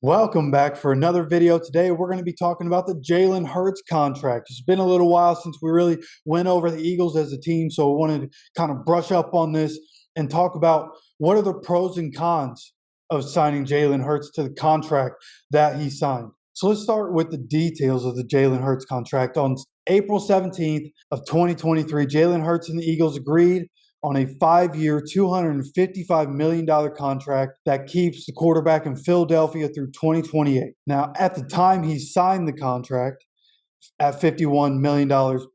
Welcome back for another video. Today we're going to be talking about the Jalen Hurts contract. It's been a little while since we really went over the Eagles as a team, so I wanted to kind of brush up on this and talk about what are the pros and cons of signing Jalen Hurts to the contract that he signed. So let's start with the details of the Jalen Hurts contract. On April 17th of 2023, Jalen Hurts and the Eagles agreed on a 5-year, $255 million contract that keeps the quarterback in Philadelphia through 2028. Now, at the time he signed the contract at $51 million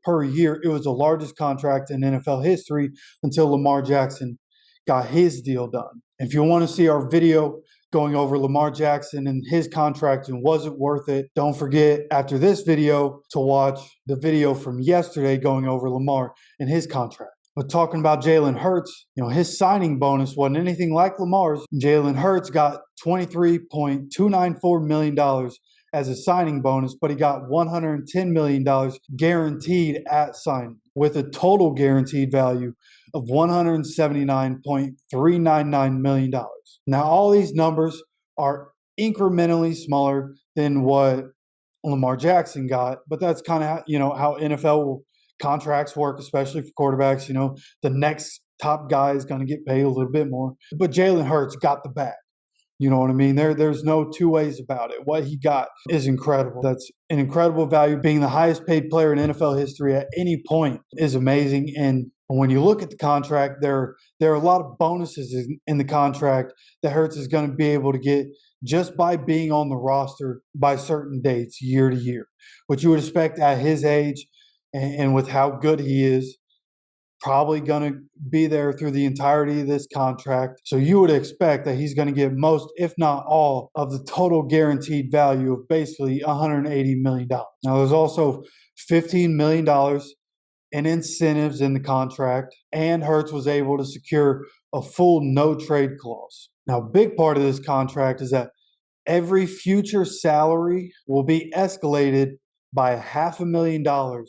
per year, it was the largest contract in NFL history until Lamar Jackson got his deal done. If you want to see our video going over Lamar Jackson and his contract and was it worth it, don't forget after this video to watch the video from yesterday going over Lamar and his contract. But talking about Jalen Hurts, his signing bonus wasn't anything like Lamar's. Jalen Hurts got $23.294 million as a signing bonus, but he got $110 million guaranteed at signing, with a total guaranteed value of $179.399 million. Now, all these numbers are incrementally smaller than what Lamar Jackson got, but that's kind of how NFL contracts work, especially for quarterbacks. The next top guy is going to get paid a little bit more, but Jalen Hurts got the bag. You know what I mean? There's no two ways about it. What he got is incredible. That's an incredible value. Being the highest paid player in NFL history at any point is amazing. And when you look at the contract, there are a lot of bonuses in the contract that Hurts is going to be able to get just by being on the roster by certain dates year to year, which you would expect at his age and with how good he is. Probably going to be there through the entirety of this contract. So you would expect that he's going to get most, if not all, of the total guaranteed value of basically $180 million. Now, there's also $15 million in incentives in the contract, and Hurts was able to secure a full no-trade clause. Now, a big part of this contract is that every future salary will be escalated by $500,000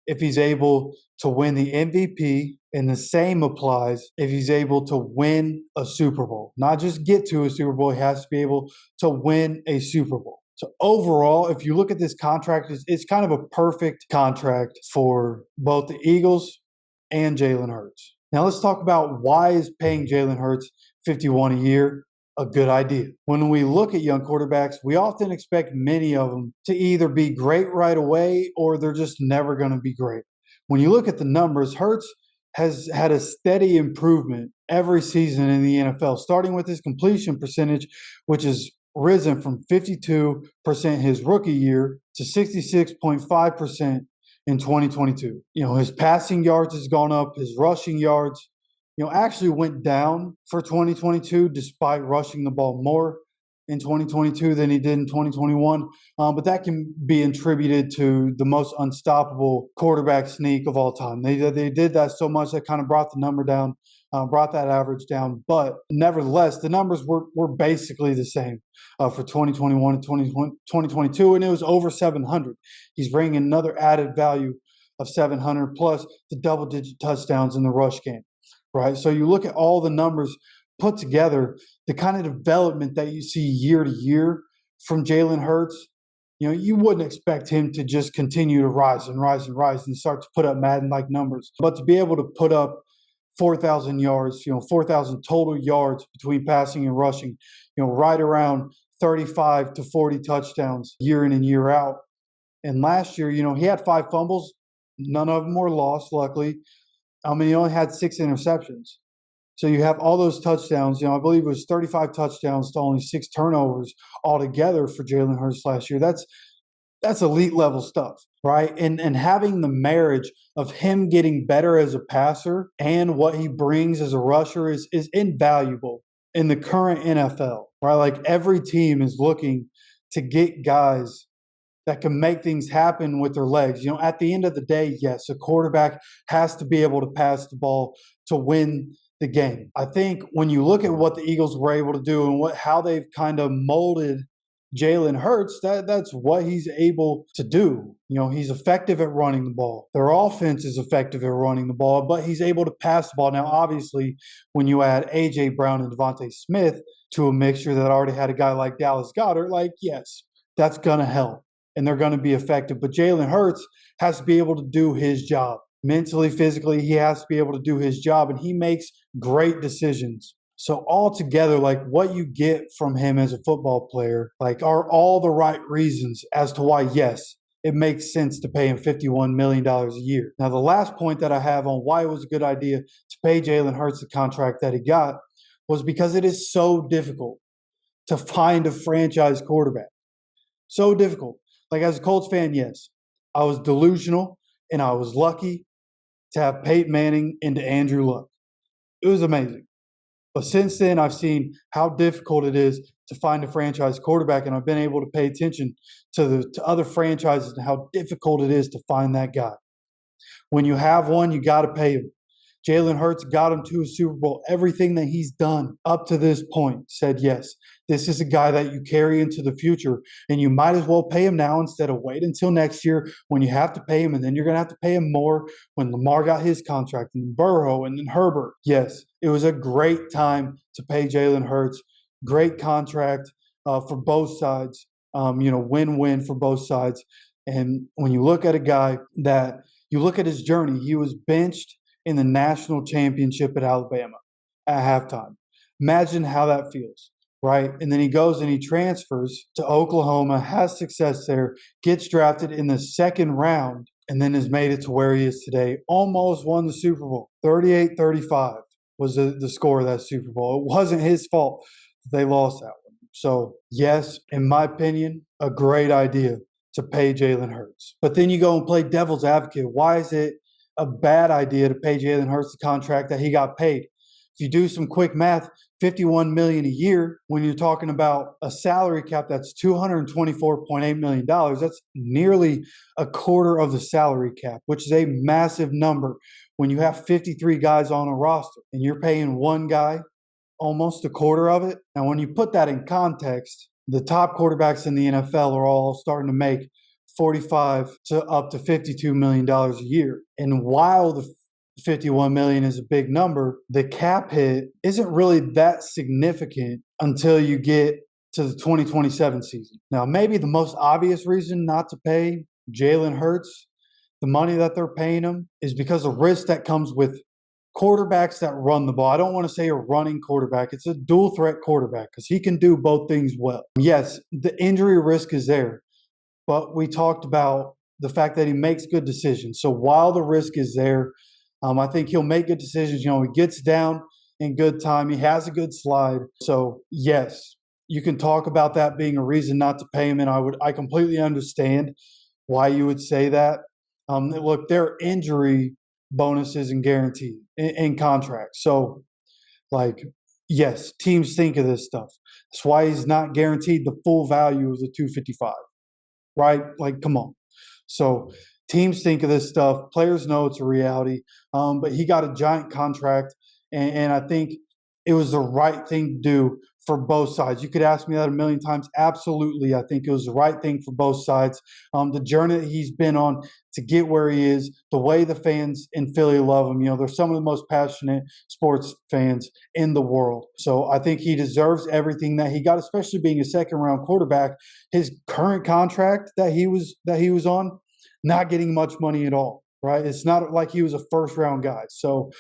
if he's able to win the MVP, and the same applies if he's able to win a Super Bowl. Not just get to a Super Bowl, he has to be able to win a Super Bowl. So overall, if you look at this contract, it's kind of a perfect contract for both the Eagles and Jalen Hurts. Now let's talk about why is paying Jalen Hurts $51 a year a good idea. When we look at young quarterbacks, we often expect many of them to either be great right away or they're just never going to be great. When you look at the numbers, Hurts has had a steady improvement every season in the NFL, starting with his completion percentage, which has risen from 52% his rookie year to 66.5% in 2022. His passing yards has gone up, his rushing yards actually went down for 2022 despite rushing the ball more in 2022 than he did in 2021. But that can be attributed to the most unstoppable quarterback sneak of all time. They did that so much that kind of brought the number down, brought that average down. But nevertheless, the numbers were basically the same for 2021 and 2022, and it was over 700. He's bringing another added value of 700 plus the double-digit touchdowns in the rush game. Right. So you look at all the numbers put together, the kind of development that you see year to year from Jalen Hurts, you wouldn't expect him to just continue to rise and rise and rise and start to put up Madden-like numbers. But to be able to put up 4,000 yards, 4,000 total yards between passing and rushing, right around 35 to 40 touchdowns year in and year out. And last year, he had 5 fumbles. None of them were lost, luckily. He only had 6 interceptions. So you have all those touchdowns. I believe it was 35 touchdowns to only 6 turnovers altogether for Jalen Hurts last year. That's elite level stuff, right? And having the marriage of him getting better as a passer and what he brings as a rusher is invaluable in the current NFL, right? Like every team is looking to get guys that can make things happen with their legs. At the end of the day, yes, a quarterback has to be able to pass the ball to win the game. I think when you look at what the Eagles were able to do and how they've kind of molded Jalen Hurts, that's what he's able to do. He's effective at running the ball. Their offense is effective at running the ball, but he's able to pass the ball. Now, obviously, when you add A.J. Brown and Devontae Smith to a mixture that already had a guy like Dallas Goedert, yes, that's going to help, and they're going to be effective. But Jalen Hurts has to be able to do his job. Mentally, physically, he has to be able to do his job, and he makes great decisions. So altogether, what you get from him as a football player, are all the right reasons as to why, yes, it makes sense to pay him $51 million a year. Now, the last point that I have on why it was a good idea to pay Jalen Hurts the contract that he got was because it is so difficult to find a franchise quarterback. So difficult. As a Colts fan, yes, I was delusional and I was lucky to have Peyton Manning into Andrew Luck. It was amazing. But since then, I've seen how difficult it is to find a franchise quarterback, and I've been able to pay attention to other franchises and how difficult it is to find that guy. When you have one, you got to pay him. Jalen Hurts got him to a Super Bowl. Everything that he's done up to this point said, yes, this is a guy that you carry into the future, and you might as well pay him now instead of wait until next year when you have to pay him, and then you're going to have to pay him more when Lamar got his contract, and Burrow, and then Herbert. Yes, it was a great time to pay Jalen Hurts. Great contract for both sides, win-win for both sides. And when you look at a guy that you look at his journey, he was benched in the national championship at Alabama at halftime. Imagine how that feels, right? And then he goes and he transfers to Oklahoma, has success there, gets drafted in the second round, and then has made it to where he is today. Almost won the Super Bowl. 38-35 was the score of that Super Bowl. It wasn't his fault that they lost that one. So, yes, in my opinion, a great idea to pay Jalen Hurts. But then you go and play devil's advocate. Why is it a bad idea to pay Jalen Hurts the contract that he got paid? If you do some quick math, $51 million a year, when you're talking about a salary cap that's $224.8 million, that's nearly a quarter of the salary cap, which is a massive number when you have 53 guys on a roster and you're paying one guy almost a quarter of it. Now, when you put that in context, the top quarterbacks in the NFL are all starting to make $45 to up to $52 million a year. And while the $51 million is a big number, the cap hit isn't really that significant until you get to the 2027 season. Now, maybe the most obvious reason not to pay Jalen Hurts the money that they're paying him is because of risk that comes with quarterbacks that run the ball. I don't want to say a running quarterback. It's a dual threat quarterback because he can do both things well. Yes, the injury risk is there, but we talked about the fact that he makes good decisions. So while the risk is there, I think he'll make good decisions. He gets down in good time. He has a good slide. So yes, you can talk about that being a reason not to pay him, and I completely understand why you would say that. Look, their injury bonus isn't guaranteed in contracts. So, yes, teams think of this stuff. That's why he's not guaranteed the full value of the 255, right? Come on. So teams think of this stuff. Players know it's a reality. But he got a giant contract, and I think it was the right thing to do for both sides. You could ask me that a million times. Absolutely, I think it was the right thing for both sides. The journey that he's been on to get where he is, the way the fans in Philly love him. They're some of the most passionate sports fans in the world. So I think he deserves everything that he got, especially being a second-round quarterback. His current contract that he was on, not getting much money at all. Right? It's not like he was a first-round guy. So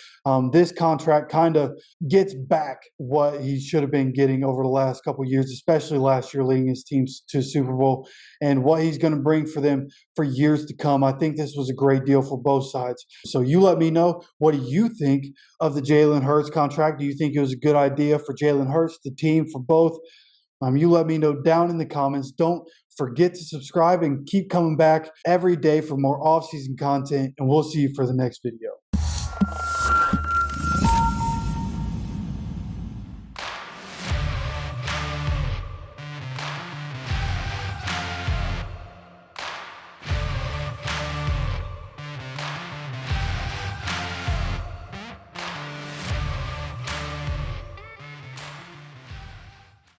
this contract kind of gets back what he should have been getting over the last couple of years, especially last year leading his teams to Super Bowl, and what he's going to bring for them for years to come. I think this was a great deal for both sides. So you let me know, what do you think of the Jalen Hurts contract? Do you think it was a good idea for Jalen Hurts, the team, for both? You let me know down in the comments. Don't forget to subscribe and keep coming back every day for more off-season content, and we'll see you for the next video.